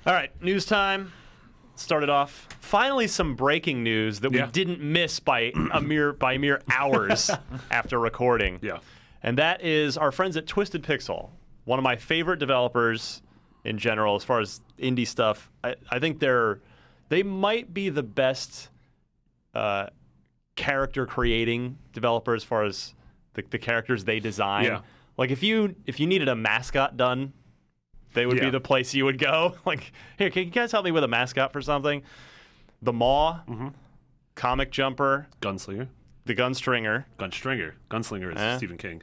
All right, news time. Started off. Finally, some breaking news that we didn't miss by mere hours after recording. Yeah. And that is our friends at Twisted Pixel, one of my favorite developers in general as far as indie stuff. I think they might be the best character creating developer as far as the characters they design. Yeah. Like if you needed a mascot done, they would be the place you would go. Like, here, can you guys help me with a mascot for something? The Maw, Comic Jumper, Gunslinger. the Gunstringer, Gunslinger is Stephen King.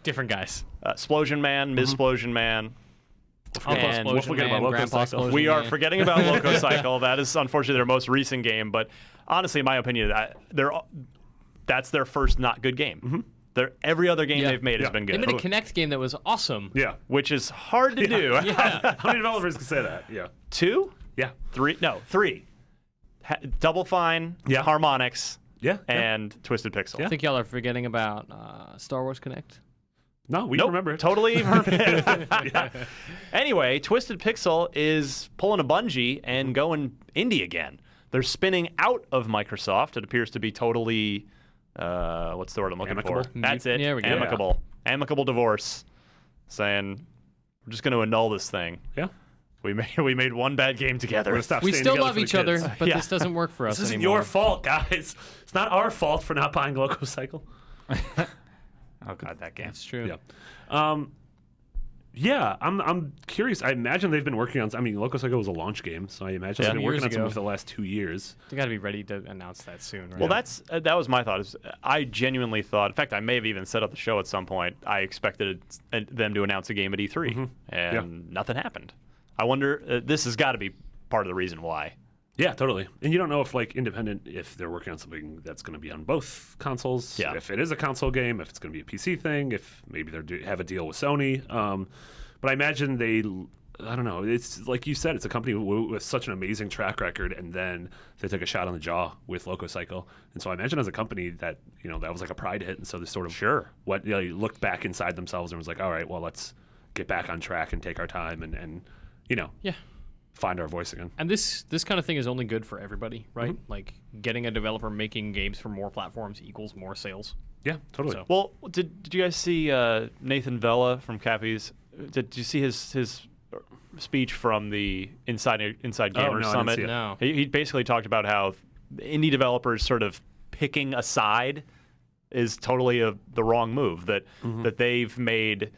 Different guys. Explosion Man, Ms. Explosion Man. And we'll forget about Loco Grandpa Cycle. Explosion We are Man. forgetting about Loco Cycle. That is unfortunately their most recent game, but honestly, in my opinion, that's their first not good game. Every other game they've made has been They good, made a Kinect game that was awesome. Yeah. which is hard to do. How many developers can say that? Yeah. 2? Yeah. 3? No, 3. Double Fine, Yeah. Harmonix, Yeah. and Twisted Pixel. I think y'all are forgetting about Star Wars Connect. No, we Nope, remember it. totally. Anyway, Twisted Pixel is pulling a Bungie and going indie again. They're spinning out of Microsoft. It appears to be totally, what's the word I'm looking Amicable? for? That's it. There we go. Amicable. Amicable divorce. Saying, we're just going to annul this thing. Yeah. We made one bad game together. We're gonna stop We staying still together love for the each other, kids. but Yeah. this doesn't work for us This isn't anymore. your fault, guys. It's not our fault for not buying Loco Cycle. Oh god, that game. It's true. Yeah. Yeah, I'm curious. I imagine they've been working on. I mean, Loco Cycle was a launch game, so I imagine they've been working on Years something ago. for the last 2 years. They got to be ready to announce that soon, right? Well, that was my thought. I genuinely thought. In fact, I may have even set up the show at some point. I expected them to announce a game at E3, and nothing happened. I wonder. This has got to be part of the reason why. Yeah, totally. And you don't know if independent, if they're working on something that's going to be on both consoles. Yeah. If it is a console game, if it's going to be a PC thing, if maybe they have a deal with Sony. But I imagine I don't know. It's like you said, it's a company with such an amazing track record, and then they took a shot on the jaw with Loco Cycle. And so I imagine as a company that that was like a pride hit, and so they sort of looked back inside themselves and was like, all right, well, let's get back on track and take our time and yeah. find our voice again. And this kind of thing is only good for everybody, right? Like getting a developer making games for more platforms equals more sales. Yeah, totally. So- Well, did you guys see Nathan Vella from Cappy's? Did you see his speech from the Inside Gamers no, I didn't Summit? see it. No. He basically talked about how indie developers sort of picking a side is totally the wrong move. That they've made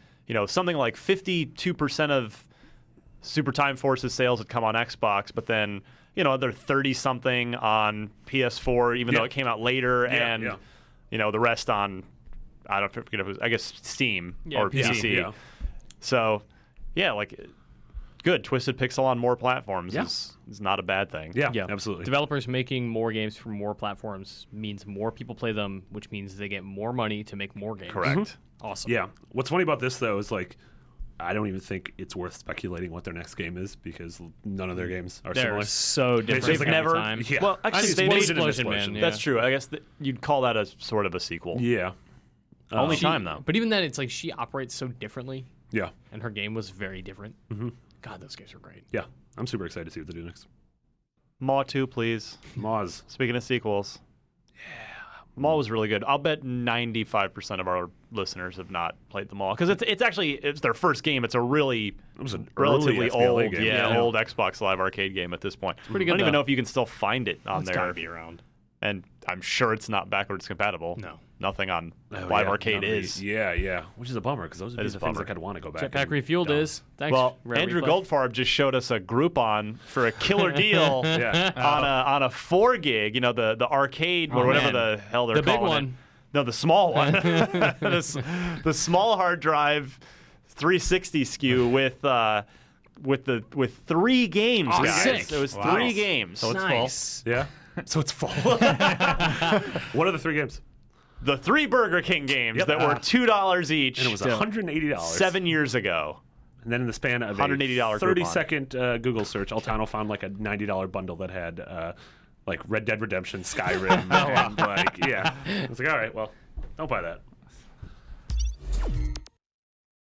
something like 52% of Super Time Force's sales had come on Xbox, but then they're 30-something on PS4, even though it came out later, and the rest on I forget if it was, I guess Steam or PC. Yeah. So good. Twisted Pixel on more platforms is not a bad thing. Yeah, Yeah, absolutely. Developers making more games for more platforms means more people play them, which means they get more money to make more games. Correct. Awesome. Yeah. What's funny about this though is I don't even think it's worth speculating what their next game is because none of their games are They're similar. so different. just every never- time. Yeah. Well, actually, I mean, they it's made Explosion and Explosion Man, Explosion. yeah. That's true. I guess you'd call that a sort of a sequel. Yeah. Only She- time though. But even then, it's like she operates so differently, Yeah. and her game was very different. God, those games were great. Yeah. I'm super excited to see what they do next. Maw 2, please. Moz. Speaking of sequels. Yeah. Maw was really good. I'll bet 95% of our listeners have not played the Maw because it's their first game. It's a really It was a relatively early old, SPLA game. old Xbox Live Arcade game at this point. pretty good, I don't even though. know if you can still find it on It's there. gotta be around. And I'm sure it's not backwards compatible. No. Nothing on Oh, Live yeah, Arcade none of is. these. Yeah. Which is a bummer because those would That be is the a things bummer. I'd want to go back. Jetpack and Refueled dump. is. Thanks. Well, Rare Andrew Replay. Goldfarb just showed us a Groupon for a killer deal Yeah. on a 4 gig. The arcade or Oh, whatever man. the hell they're The big calling one. it. No, the small one. the small hard drive 360 SKU with 3 games, Oh, guys. sick. It was Wow. 3 games. So it's nice. Yeah. So it's full. What are the 3 games? The 3 Burger King games Yep. that were $2 each. And it was $180. 7 years ago. And then in the span of $180 a 30-second Google search, Altano found a $90 bundle that had Red Dead Redemption, Skyrim, and I was like, all right, well, don't buy that.